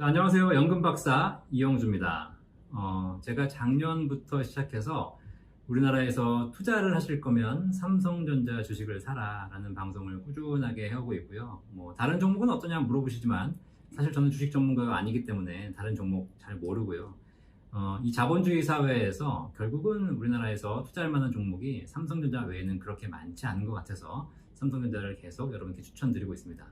안녕하세요. 연금 박사 이영주입니다. 제가 작년부터 시작해서 우리나라에서 투자를 하실 거면 삼성전자 주식을 사라라는 방송을 꾸준하게 해오고 있고요. 다른 종목은 어떠냐 물어보시지만 사실 저는 주식 전문가가 아니기 때문에 다른 종목 잘 모르고요. 이 자본주의 사회에서 결국은 우리나라에서 투자할 만한 종목이 삼성전자 외에는 그렇게 많지 않은 것 같아서 삼성전자를 계속 여러분께 추천드리고 있습니다.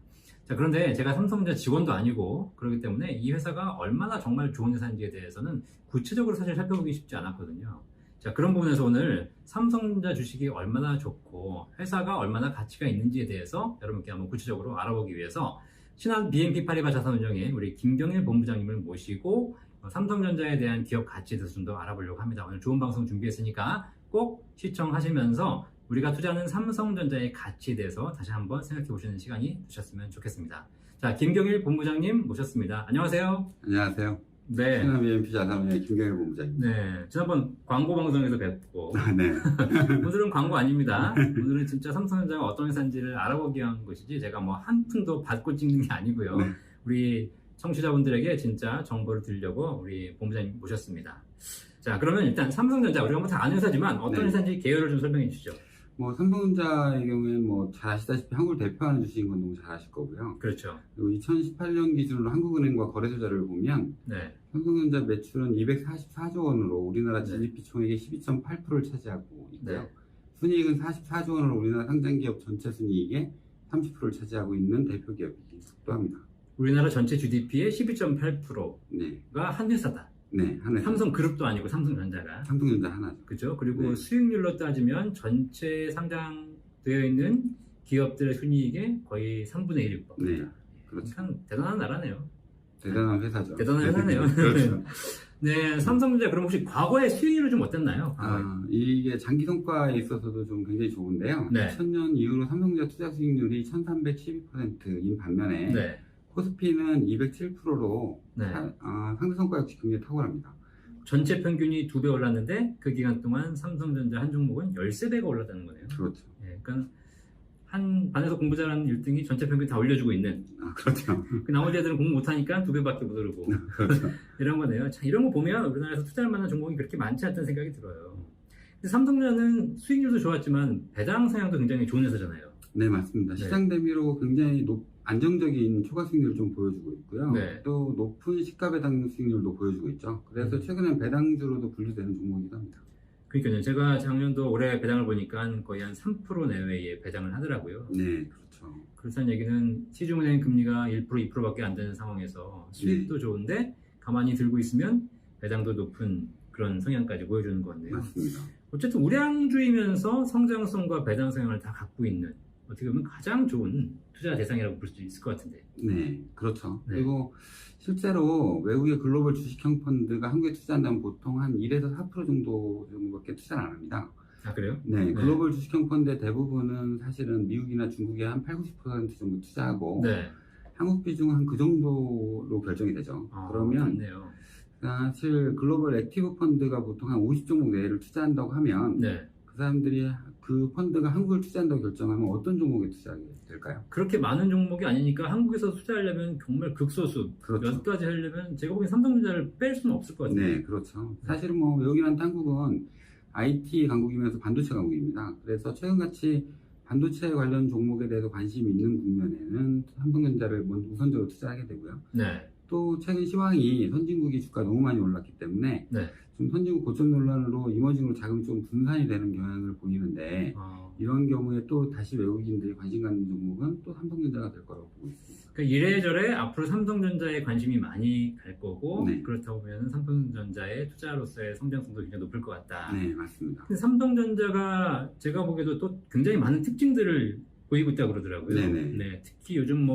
자, 그런데 제가 삼성전자 직원도 아니고 그렇기 때문에 이 회사가 얼마나 정말 좋은 회사인지에 대해서는 구체적으로 사실 살펴보기 쉽지 않았거든요. 자, 그런 부분에서 오늘 삼성전자 주식이 얼마나 좋고 회사가 얼마나 가치가 있는지에 대해서 여러분께 한번 구체적으로 알아보기 위해서 신한 BNP 파리바 자산운용의 우리 김경일 본부장님을 모시고 삼성전자에 대한 기업 가치에 대해서 좀 더 알아보려고 합니다. 오늘 좋은 방송 준비했으니까 꼭 시청하시면서 우리가 투자하는 삼성전자의 가치에 대해서 다시 한번 생각해 보시는 시간이 되셨으면 좋겠습니다. 자, 김경일 본부장님 모셨습니다. 안녕하세요. 안녕하세요. 네. 신한 BNP 자산운용의 김경일 본부장입니다. 네. 지난번 광고 방송에서 뵙고. 네. 오늘은 광고 아닙니다. 오늘은 진짜 삼성전자가 어떤 회사인지를 알아보기 위한 것이지 제가 한 푼도 받고 찍는 게 아니고요. 네. 우리 청취자분들에게 진짜 정보를 드리려고 우리 본부장님 모셨습니다. 자, 그러면 일단 삼성전자 우리가 다 아는 회사지만 어떤 네. 회사인지 개요를 좀 설명해 주시죠. 삼성전자의 경우에는 잘 아시다시피 한국을 대표하는 주식인 건 너무 잘 아실 거고요. 그렇죠. 그리고 2018년 기준으로 한국은행과 거래소자를 보면 네. 삼성전자 매출은 244조 원으로 우리나라 네. GDP 총액의 12.8%를 차지하고 있고요. 네. 순이익은 44조 원으로 우리나라 상장기업 전체 순이익의 30%를 차지하고 있는 대표 기업이기도 합니다. 우리나라 전체 GDP의 12.8%가 네. 한 회사다. 네, 한 회사. 삼성그룹도 아니고 삼성전자가. 삼성전자 하나죠. 그죠? 그리고 네. 수익률로 따지면 전체 상장되어 있는 기업들의 순이익의 거의 3분의 1일 겁니다. 네, 그렇죠. 참 대단한 나라네요. 대단한 회사죠. 대단한 회사네요. 그렇죠. 네, 삼성전자 그럼 혹시 과거의 수익률은 좀 어땠나요? 이게 장기 성과에 있어서도 좀 굉장히 좋은데요. 네. 2000년 이후로 삼성전자 투자 수익률이 1312%인 반면에 네. 코스피는 207%로 네. 상대 성과 역시 굉장히 탁월합니다. 전체 평균이 2배 올랐는데 그 기간 동안 삼성전자 한 종목은 13배가 올랐다는 거네요. 그렇죠. 네, 그러니까 한 반에서 공부 잘하는 1등이 전체 평균 다 올려주고 있는. 그렇죠. 그 나머지 애들은 공부 못하니까 2배밖에 못 오르고. 그렇죠. 이런 거네요. 자, 이런 거 보면 우리나라에서 투자할 만한 종목이 그렇게 많지 않다는 생각이 들어요. 근데 삼성전자는 수익률도 좋았지만 배당 성향도 굉장히 좋은 회사잖아요. 네, 맞습니다. 네. 시장 대비로 굉장히 안정적인 초과 수익률을 좀 보여주고 있고요. 네. 또 높은 시가 배당 수익률도 보여주고 있죠. 그래서 최근엔 배당주로도 분류되는 종목이기도 합니다. 그러니까요. 제가 작년도 올해 배당을 보니까 거의 한 3% 내외의 배당을 하더라고요. 네, 그렇죠. 그렇다는 얘기는 시중은행 금리가 1%, 2%밖에 안 되는 상황에서 수익도 좋은데 가만히 들고 있으면 배당도 높은 그런 성향까지 보여주는 건데요. 맞습니다. 어쨌든 우량주이면서 성장성과 배당 성향을 다 갖고 있는 어떻게 보면 가장 좋은 투자 대상이라고 볼 수 있을 것 같은데. 네, 그렇죠. 네. 그리고 실제로 외국의 글로벌 주식형 펀드가 한국에 투자한다면 보통 한 1에서 4% 정도밖에 투자를 안 합니다. 아, 그래요? 네, 글로벌 주식형 펀드의 대부분은 사실은 미국이나 중국에 한 8, 90% 정도 투자하고 네. 한국 비중은 한 그 정도로 결정이 되죠. 그러면 맞네요. 사실 글로벌 액티브 펀드가 보통 한 50종목 내외를 투자한다고 하면 네. 그 사람들이 그 펀드가 한국을 투자한다고 결정하면 어떤 종목에 투자하게 될까요? 그렇게 많은 종목이 아니니까 한국에서 투자하려면 정말 극소수 그렇죠. 몇 가지 하려면 제가 보기엔 삼성전자를 뺄 수는 없을 것 같아요. 네, 그렇죠. 사실은 외국인한테 한국은 IT 강국이면서 반도체 강국입니다. 그래서 최근같이 반도체 관련 종목에 대해서 관심이 있는 국면에는 삼성전자를 우선적으로 투자하게 되고요. 네. 또 최근 시황이 선진국이 주가 너무 많이 올랐기 때문에 네. 좀 선진국 고점 논란으로 이머징으로 자금이 좀 분산이 되는 경향을 보이는데 이런 경우에 또 다시 외국인들이 관심 갖는 종목은 또 삼성전자가 될 거라고 보고 있습니다. 그러니까 이래저래 앞으로 삼성전자에 관심이 많이 갈 거고 네. 그렇다고 보면 삼성전자의 투자로서의 성장성도 굉장히 높을 것 같다. 네, 맞습니다. 근데 삼성전자가 제가 보기에도 또 굉장히 많은 특징들을 보이고 있다고 그러더라고요. 네네. 네, 특히 요즘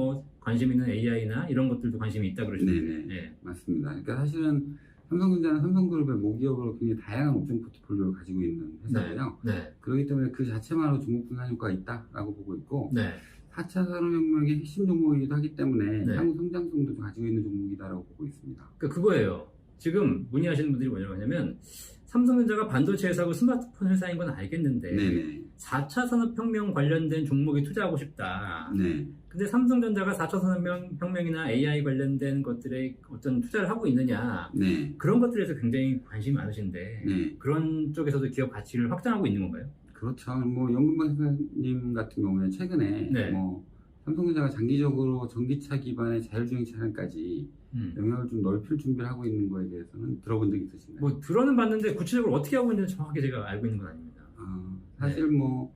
관심 있는 AI나 이런 것들도 관심이 있다고 그러시는데. 네네. 네. 맞습니다. 그러니까 사실은 삼성전자는 삼성그룹의 모기업으로 굉장히 다양한 업종 포트폴리오를 가지고 있는 회사고요. 네. 그렇기 때문에 그 자체만으로 종목 분산 효과가 있다라고 보고 있고 네. 4차 산업혁명의 핵심 종목이기도 하기 때문에 네. 향후 성장성도 좀 가지고 있는 종목이다라고 보고 있습니다. 그러니까 그거예요. 지금 문의하시는 분들이 뭐냐고 하냐면 삼성전자가 반도체 회사고 스마트폰 회사인 건 알겠는데 네네. 4차 산업혁명 관련된 종목에 투자하고 싶다. 네. 근데 삼성전자가 4차 산업혁명이나 AI 관련된 것들에 어떤 투자를 하고 있느냐. 네. 그런 것들에서 굉장히 관심이 많으신데 네. 그런 쪽에서도 기업 가치를 확장하고 있는 건가요? 그렇죠. 뭐 연금 박사님 같은 경우에 최근에 네. 뭐 삼성전자가 장기적으로 전기차 기반의 자율주행 차량까지 영역을 좀 넓힐 준비를 하고 있는 거에 대해서는 들어본 적 있으신가요? 뭐 들어는 봤는데 구체적으로 어떻게 하고 있는지 정확하게 제가 알고 있는 건 아닙니다. 사실 뭐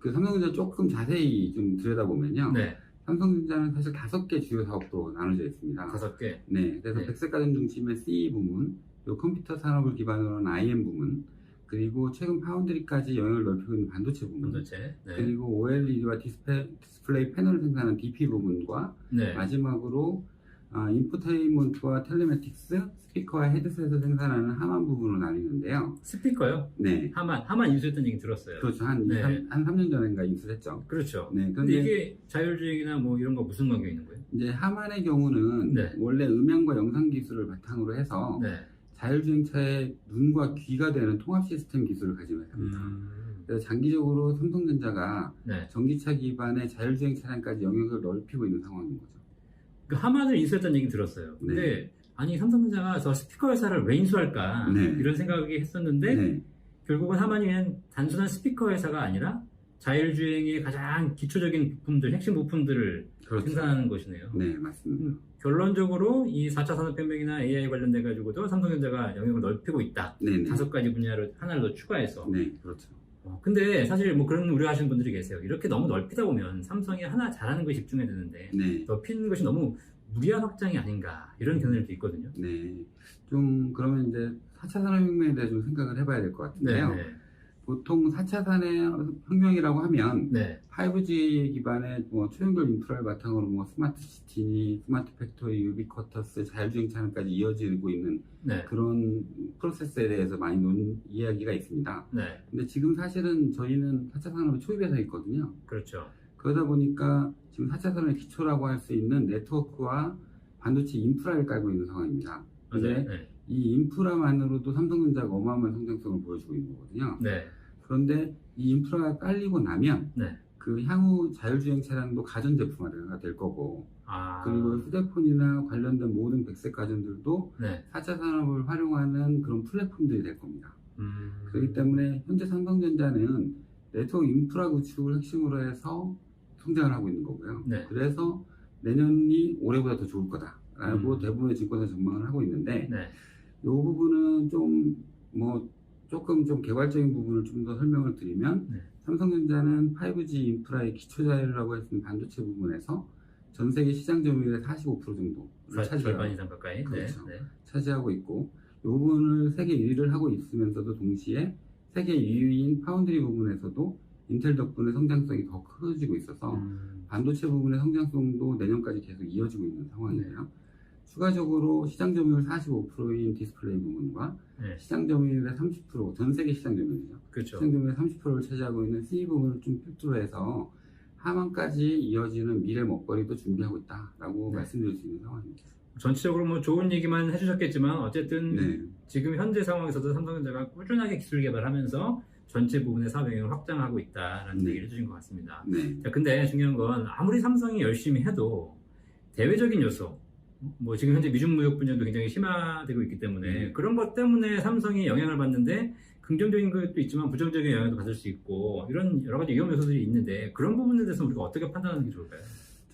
그 삼성전자 조금 자세히 좀 들여다보면요. 네, 삼성전자는 사실 5개 주요 사업부로 나눠져 있습니다. 5개. 네, 그래서 네. 백색가전 중심의 CE 부문, 요 컴퓨터 산업을 기반으로 한 IM 부문, 그리고 최근 파운드리까지 영역을 넓히고 있는 반도체 부문, 반도체. 네. 그리고 OLED와 디스플레이 패널을 생산하는 DP 부문과 네. 마지막으로 인포테인먼트와 텔레매틱스, 스피커와 헤드셋을 생산하는 하만 부분으로 나뉘는데요. 스피커요? 네, 하만 인수했던 얘기 들었어요. 그렇죠. 한 네. 3년 전인가 인수했죠. 그렇죠. 네, 근데 근데 이게 자율주행이나 뭐 이런 거 무슨 관계가 있는 거예요? 이제 하만의 경우는 네. 원래 음향과 영상 기술을 바탕으로 해서 네. 자율주행차의 눈과 귀가 되는 통합 시스템 기술을 가지고 있습니다. 그래서 장기적으로 삼성전자가 네. 전기차 기반의 자율주행 차량까지 영역을 넓히고 있는 상황인 거죠. 그 하만을 인수했다는 얘기 들었어요. 근데 아니 삼성전자가 저 스피커 회사를 왜 인수할까 네. 이런 생각이 했었는데 네, 결국은 하만이 그냥 단순한 스피커 회사가 아니라 자율주행의 가장 기초적인 부품들, 핵심 부품들을 그렇죠. 생산하는 것이네요. 네, 맞습니다. 결론적으로 이 4차 산업혁명이나 AI 관련돼 가지고도 삼성전자가 영역을 넓히고 있다. 네, 네. 5가지 분야를 하나를 더 추가해서. 네, 그렇죠. 근데 사실 뭐 그런 우려하시는 분들이 계세요. 이렇게 너무 넓히다 보면 삼성이 하나 잘하는 것에 집중해야 되는데 네, 넓히는 것이 너무 무리한 확장이 아닌가 이런 견해도 있거든요. 네. 좀 그러면 이제 4차 산업혁명에 대해 좀 생각을 해봐야 될 것 같은데요. 네, 보통 4차 산업혁명이라고 하면 네, 5G 기반의 뭐 초연결 인프라를 바탕으로 뭐 스마트 시티니, 스마트 팩토리, 유비쿼터스, 자율주행 차량까지 이어지고 있는 네, 그런 프로세스에 대해서 많이 이야기가 있습니다. 네, 근데 지금 사실은 저희는 4차 산업의 초입에 서 있거든요. 그렇죠. 그러다 보니까 지금 4차 산업의 기초라고 할 수 있는 네트워크와 반도체 인프라를 깔고 있는 상황입니다. 맞아요. 근데 네, 이 인프라만으로도 삼성전자가 어마어마한 성장성을 보여주고 있는 거거든요. 네, 그런데 이 인프라가 깔리고 나면 네. 그 향후 자율주행 차량도 가전제품화가 될 거고, 아, 그리고 휴대폰이나 관련된 모든 백색 가전들도 네, 4차 산업을 활용하는 그런 플랫폼들이 될 겁니다. 그렇기 때문에 현재 삼성전자는 네트워크 인프라 구축을 핵심으로 해서 성장을 하고 있는 거고요. 네. 그래서 내년이 올해보다 더 좋을 거다라고 음. 대부분의 증권사 전망을 하고 있는데, 네, 이 부분은 조금 좀 개괄적인 부분을 좀 더 설명을 드리면, 네. 삼성전자는 5G 인프라의 기초 자료라고 할 수 있는 반도체 부분에서 전 세계 시장 점유율의 45% 정도를 절반 이상 가까이. 그렇죠. 네, 네. 차지하고 있고, 이 부분을 세계 1위를 하고 있으면서도 동시에 세계 2위인 파운드리 부분에서도 인텔 덕분에 성장성이 더 커지고 있어서 반도체 부분의 성장성도 내년까지 계속 이어지고 있는 상황이에요. 추가적으로 시장 점유율 45%인 디스플레이 부분과 네. 시장 점유율의 30%, 전 세계 시장 점유율이죠. 그렇죠. 시장 점유율의 30%를 차지하고 있는 CE 부분을 좀 필두로 해서 하만까지 이어지는 미래 먹거리도 준비하고 있다라고 네. 말씀드릴 수 있는 상황입니다. 전체적으로 뭐 좋은 얘기만 해주셨겠지만 어쨌든 네. 지금 현재 상황에서도 삼성전자가 꾸준하게 기술 개발하면서 전체 부분의 사업 영역을 확장하고 있다라는 네. 얘기를 해주신 것 같습니다. 네. 자, 근데 중요한 건 아무리 삼성이 열심히 해도 대외적인 요소, 뭐 지금 현재 미중 무역 분쟁도 굉장히 심화되고 있기 때문에 그런 것 때문에 삼성이 영향을 받는데 긍정적인 것도 있지만 부정적인 영향도 받을 수 있고 이런 여러 가지 위험 요소들이 있는데 그런 부분에 대해서 우리가 어떻게 판단하는 게 좋을까요?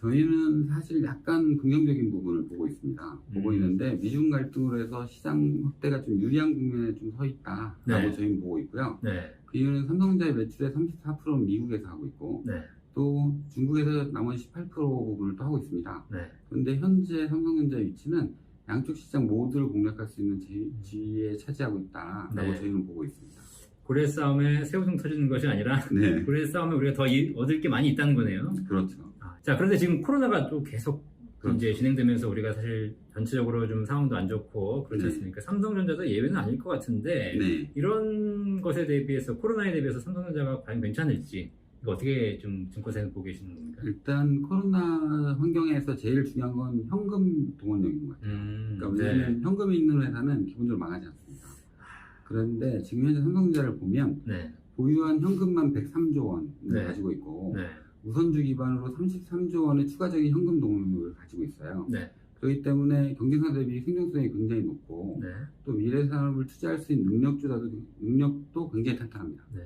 저희는 사실 약간 긍정적인 부분을 보고 있습니다. 보고 있는데 미중 갈등으로 해서 시장 확대가 좀 유리한 국면에 좀 서 있다라고 네. 저희는 보고 있고요. 네, 그 이유는 삼성전자의 매출의 34%는 미국에서 하고 있고 네, 또 중국에서 나머지 18% 부분을 또 하고 있습니다. 네. 그런데 현재 삼성전자의 위치는 양쪽 시장 모두를 공략할 수 있는 지위에 차지하고 있다라고 네. 저희는 보고 있습니다. 고래 싸움에 새우등 터지는 것이 아니라 네, 고래 싸움에 우리가 더 얻을 게 많이 있다는 거네요. 그렇죠. 자, 그런데 지금 코로나가 또 계속 그렇죠. 이제 진행되면서 우리가 사실 전체적으로 좀 상황도 안 좋고 그렇지 네. 않습니까? 삼성전자도 예외는 아닐 것 같은데 네. 이런 것에 대비해서 코로나에 대비해서 삼성전자가 과연 괜찮을지 이거 어떻게 좀 증권사에서 보고 계시는 겁니까? 일단 코로나 환경에서 제일 중요한 건 현금 동원력인 것 같아요. 그러니까 왜냐하면 현금이 있는 회사는 기본적으로 망하지 않습니다. 그런데 지금 현재 삼성전자를 보면 네, 보유한 현금만 103조 원을 네. 가지고 있고 네. 우선주 기반으로 33조 원의 추가적인 현금 동력을 가지고 있어요. 네. 그렇기 때문에 경쟁사 대비 생존성이 굉장히 높고 네. 또 미래 산업을 투자할 수 있는 능력도 굉장히 탄탄합니다. 네.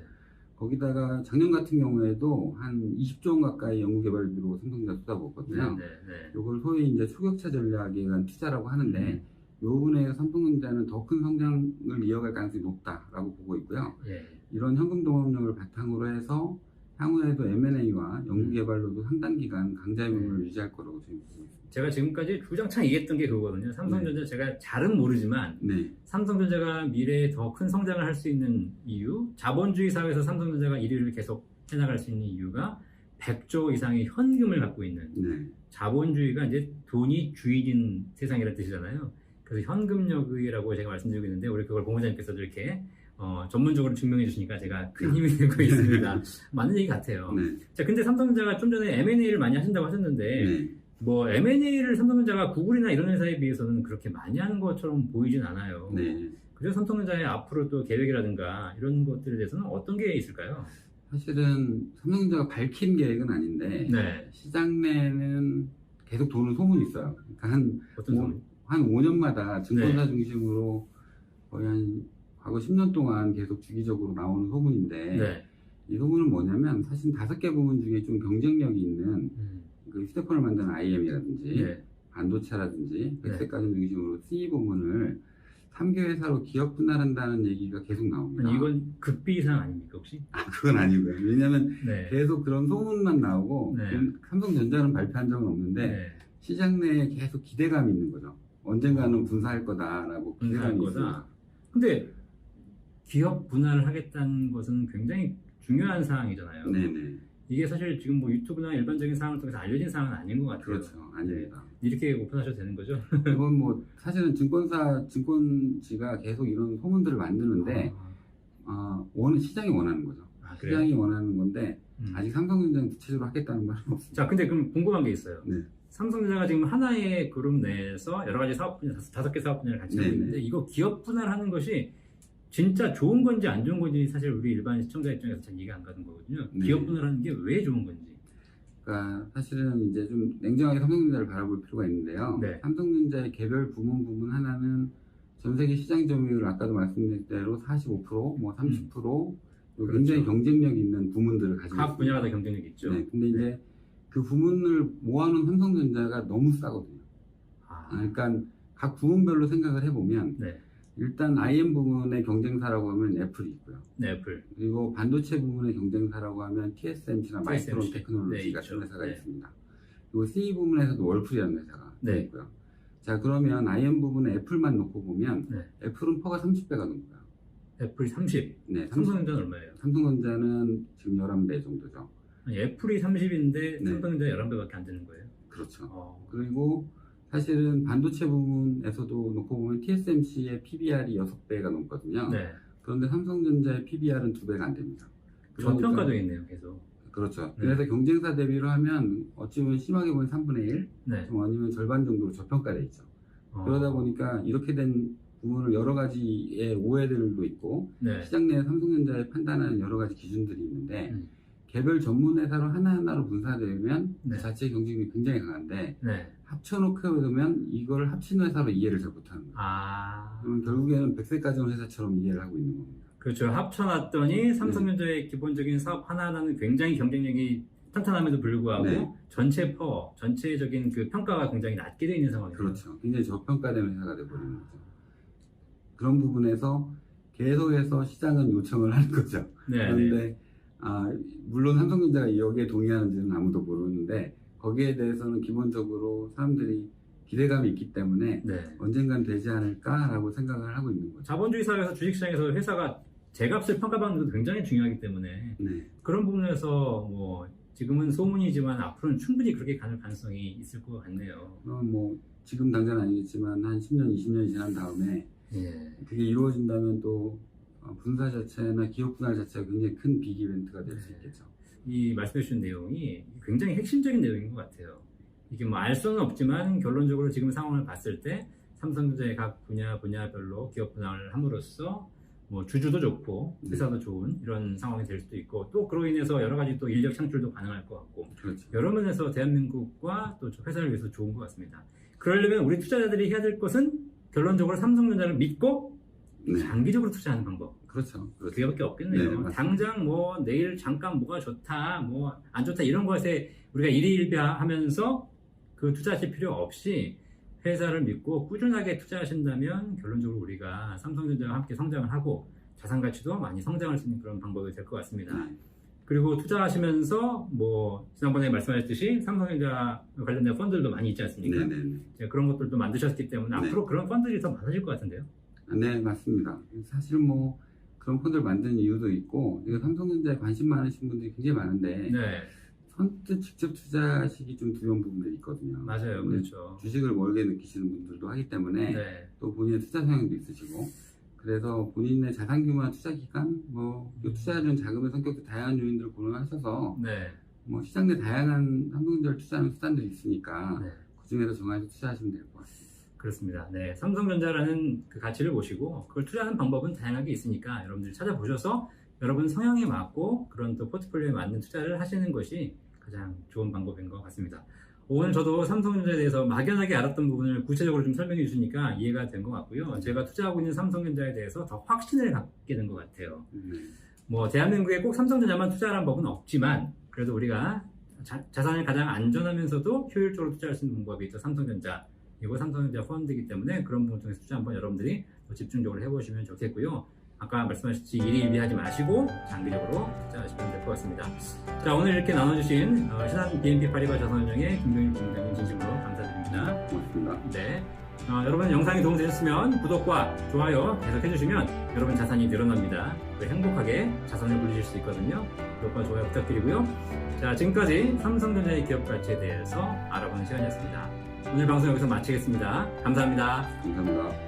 거기다가 작년 같은 경우에도 한 20조 원 가까이 연구개발비로 삼성전자 쏟아부었거든요. 네. 네. 이걸 소위 이제 초격차 전략에 의한 투자라고 하는데 이 부분에서 삼성전자는 더 큰 성장을 이어갈 가능성이 높다라고 보고 있고요. 예. 이런 현금 동원력을 바탕으로 해서 향후에도 M&A와 연구개발로도 상당 기간 강자임을 유지할 거라고 저희 보고 있습니다. 제가 지금까지 주장창 얘기했던 게 그거거든요. 삼성전자 제가 잘은 모르지만 네, 삼성전자가 미래에 더 큰 성장을 할 수 있는 이유, 자본주의 사회에서 삼성전자가 1위를 계속 해나갈 수 있는 이유가 100조 이상의 현금을 갖고 있는 네, 자본주의가 이제 돈이 주인인 세상이라는 뜻이잖아요. 그래서 현금력이라고 제가 말씀드리고 있는데 우리 그걸 본부장님께서도 이렇게 전문적으로 증명해 주시니까 제가 큰 힘이 되고 있습니다. 맞는 얘기 같아요. 네, 자, 근데 삼성전자가 좀 전에 M&A를 많이 하신다고 하셨는데 네. 뭐 M&A를 삼성전자가 구글이나 이런 회사에 비해서는 그렇게 많이 하는 것처럼 보이진 않아요. 네. 그래서 삼성전자의 앞으로 또 계획이라든가 이런 것들에 대해서는 어떤 게 있을까요? 사실은 삼성전자가 밝힌 계획은 아닌데 네. 시장 내는 계속 도는 소문이 있어요. 그러니까 어떤 소문? 한 5년마다 증권사 중심으로 거의 한 과거 10년 동안 계속 주기적으로 나오는 소문인데 네. 이 소문은 뭐냐면 사실 5개 부문 중에 좀 경쟁력이 있는 그 휴대폰을 만드는 IM이라든지 네. 반도체라든지 네. 백색가전 중심으로 CE 부문을 3개 회사로 기업 분할한다는 얘기가 계속 나옵니다. 아니, 이건 극비상 아닙니까 혹시? 그건 아니고요. 왜냐하면 네. 계속 그런 소문만 나오고 네. 삼성전자는 발표한 적은 없는데 네. 시장 내에 계속 기대감이 있는 거죠. 언젠가는 분사할 거다라고 분사할 기대감이 거다. 있습니다. 근데 기업 분할을 하겠다는 것은 굉장히 중요한 사항이잖아요. 네네. 이게 사실 지금 뭐 유튜브나 일반적인 사항을 통해서 알려진 사항은 아닌 것 같아요. 그렇죠. 아닙니다. 이렇게 오픈하셔도 되는 거죠? 이건 뭐 사실은 증권지가 계속 이런 소문들을 만드는데 시장이 원하는 거죠. 그래요? 시장이 원하는 건데 아직 삼성전자는 구체적으로 하겠다는 말은 없습니다. 자, 근데 그럼 궁금한 게 있어요. 네. 삼성전자가 지금 하나의 그룹 내에서 여러 가지 사업 분야, 5개 사업 분야를 같이 하고 네네. 있는데 이거 기업 분할하는 것이 진짜 좋은 건지 안 좋은 건지 사실 우리 일반 시청자 입장에서 잘 이해가 안 가는 거거든요. 네. 기업 분할하는 게 왜 좋은 건지. 그러니까 사실은 이제 좀 냉정하게 삼성전자를 바라볼 필요가 있는데요. 네. 삼성전자의 개별 부문 하나는 전 세계 시장 점유율 아까도 말씀드린 대로 45%, 뭐 30% 굉장히 경쟁력 있는 부문들을 가지고 각 있습니다. 분야가 다 경쟁력이 있죠. 네, 근데 이제 그 부문을 모아놓은 삼성전자가 너무 싸거든요. 그러니까 각 부문별로 생각을 해보면 네. 일단 IM 부문의 경쟁사라고 하면 애플이 있고요. 네, 애플. 그리고 반도체 부문의 경쟁사라고 하면 TSMC나 마이크론 TSMC. 테크놀로지 네, 같은 있죠. 회사가 네. 있습니다. 그리고 CE 부문에서도 월풀이라는 회사가 네. 있고요. 자, 그러면 IM 부분에 애플만 놓고 보면 네. 애플은 퍼가 30배가 넘고요. 애플이 30. 네, 삼성전자는 얼마예요? 삼성전자는 지금 11배 정도죠. 아니, 애플이 30인데 네. 삼성전자 11배밖에 안 되는 거예요? 그렇죠. 그리고 사실은 반도체 부문에서도 놓고 보면 TSMC의 PBR이 6배가 넘거든요. 네. 그런데 삼성전자의 PBR은 2배가 안 됩니다. 저평가되어 있네요, 계속. 그렇죠. 네. 그래서 경쟁사 대비로 하면 어찌 보면 심하게 보면 3분의 1, 네. 좀 아니면 절반 정도로 저평가되어 있죠. 그러다 보니까 이렇게 된 부분을 여러 가지의 오해들도 있고 네. 시장 내에 삼성전자에 판단하는 여러 가지 기준들이 있는데 음. 개별 전문 회사로 하나하나로 분사되면 네. 그 자체의 경쟁력이 굉장히 강한데 네. 합쳐놓고 보면 이걸 합친 회사로 이해를 잘 못하는 거예요. 그러면 결국에는 백색가전 회사처럼 이해를 하고 있는 겁니다. 그렇죠. 합쳐놨더니 삼성전자의 기본적인 사업 하나하나는 굉장히 경쟁력이 탄탄함에도 불구하고 네. 전체적인 그 평가가 굉장히 낮게 되어 있는 상황이에요. 그렇죠. 굉장히 저평가된 회사가 돼버리는 거죠. 그런 부분에서 계속해서 시장은 요청을 하는 거죠. 네. 그런데 물론 삼성전자가 여기에 동의하는지는 아무도 모르는데 거기에 대해서는 기본적으로 사람들이 기대감이 있기 때문에 네. 언젠간 되지 않을까라고 생각을 하고 있는 거죠. 자본주의 사회에서 주식시장에서 회사가 제값을 평가받는 것도 굉장히 중요하기 때문에 네. 그런 부분에서 뭐 지금은 소문이지만 앞으로는 충분히 그렇게 가는 가능성이 있을 것 같네요. 그럼 뭐 지금 당장 아니겠지만 한 10년, 20년이 지난 다음에 예. 그게 이루어진다면 또 분사 자체나 기업 분할 자체가 굉장히 큰 빅 이벤트가 될 수 있겠죠. 이 말씀해 주신 내용이 굉장히 핵심적인 내용인 것 같아요. 이게 뭐 알 수는 없지만 결론적으로 지금 상황을 봤을 때 삼성전자의 각 분야별로 기업 분할을 함으로써 뭐 주주도 좋고 회사도 좋은 이런 상황이 될 수도 있고 또 그로 인해서 여러 가지 또 인력 창출도 가능할 것 같고 그렇죠. 여러 면에서 대한민국과 또 회사를 위해서 좋은 것 같습니다. 그러려면 우리 투자자들이 해야 될 것은 결론적으로 삼성전자를 믿고 네. 장기적으로 투자하는 방법. 그렇죠. 그렇죠. 그게밖에 없겠네요. 네, 맞습니다. 당장 뭐 내일 잠깐 뭐가 좋다, 뭐 안 좋다 이런 것에 우리가 일희일비하면서 그 투자하실 필요 없이 회사를 믿고 꾸준하게 투자하신다면 결론적으로 우리가 삼성전자와 함께 성장을 하고 자산 가치도 많이 성장할 수 있는 그런 방법이 될 것 같습니다. 네. 그리고 투자하시면서 뭐 지난번에 말씀하셨듯이 삼성전자 관련된 펀드들도 많이 있지 않습니까? 네네네. 이제 그런 것들도 만드셨기 때문에 네. 앞으로 그런 펀드들이 더 많아질 것 같은데요. 네, 맞습니다. 사실 뭐 그런 펀드를 만드는 이유도 있고, 이거 삼성전자에 관심 많으신 분들이 굉장히 많은데, 네, 선뜻 직접 투자하시기 좀 두려운 부분들이 있거든요. 맞아요, 근데 그렇죠. 주식을 멀게 느끼시는 분들도 하기 때문에 네, 또 본인의 투자 성향도 있으시고, 그래서 본인의 자산 규모나 투자 기간, 뭐 투자하는 자금의 성격도 다양한 요인들을 고려하셔서 네, 뭐 시장 내 다양한 삼성전자를 투자하는 수단들이 있으니까 네. 그 중에서 정해서 투자하시면 될 것 같습니다. 그렇습니다. 네, 삼성전자라는 그 가치를 보시고 그걸 투자하는 방법은 다양하게 있으니까 여러분들이 찾아보셔서 여러분 성향에 맞고 그런 또 포트폴리오에 맞는 투자를 하시는 것이 가장 좋은 방법인 것 같습니다. 오늘 저도 삼성전자에 대해서 막연하게 알았던 부분을 구체적으로 좀 설명해 주시니까 이해가 된 것 같고요. 제가 투자하고 있는 삼성전자에 대해서 더 확신을 갖게 된 것 같아요. 뭐 대한민국에 꼭 삼성전자만 투자하는 법은 없지만 그래도 우리가 자산을 가장 안전하면서도 효율적으로 투자할 수 있는 방법이 또 삼성전자 이거 삼성전자 펀드이기 때문에 그런 부분 통해서 투자 한번 여러분들이 더 집중적으로 해보시면 좋겠고요. 아까 말씀하셨듯이 일희일비하지 마시고 장기적으로 투자하시면 될 것 같습니다. 자, 오늘 이렇게 나눠주신 신한 BNP 파리바 자산운용의 김동일 부장님 진심으로 감사드립니다. 고맙습니다. 네, 여러분 영상이 도움되셨으면 구독과 좋아요 계속 해주시면 여러분 자산이 늘어납니다. 행복하게 자산을 불리실 수 있거든요. 구독과 좋아요 부탁드리고요. 자, 지금까지 삼성전자의 기업 가치에 대해서 알아보는 시간이었습니다. 오늘 방송 여기서 마치겠습니다. 감사합니다. 감사합니다.